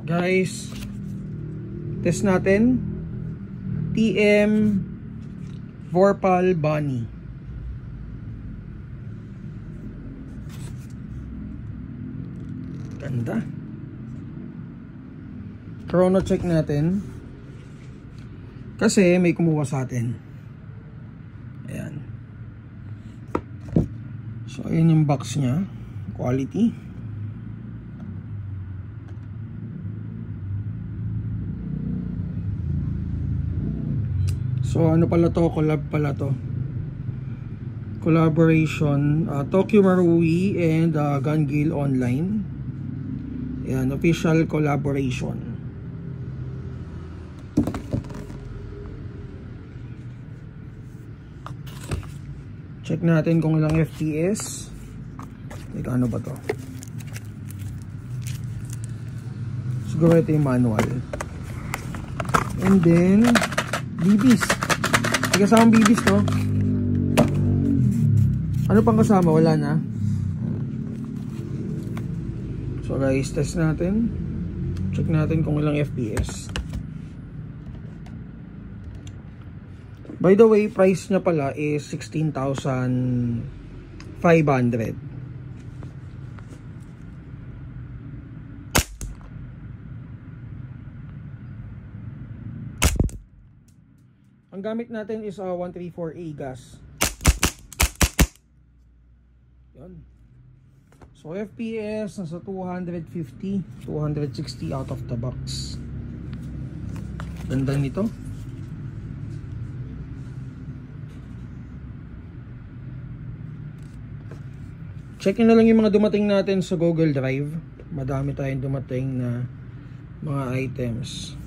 Guys, test natin TM Vorpal Bunny. Ganda. Chrono check natin kasi may kumuha sa atin. Ayan. So ayan yung box nya, quality. So ano pala to, collab pala to. Collaboration, Tokyo Marui and Gun Gale Online. Ayan, official collaboration. Check natin kung ilang FPS. Teka, ano ba to? Siguro ito yung manual. And then BBs. May kasamang BBs to. Ano pang kasama? Wala na. So guys, test natin. Check natin kung ilang FPS. By the way, price niya pala is 16,500. Ang gamit natin is 134A gas. Yun. So FPS nasa 250, 260 out of the box. Ganda nito. Check na lang yung mga dumating natin sa Google Drive. Madami tayong dumating na mga items.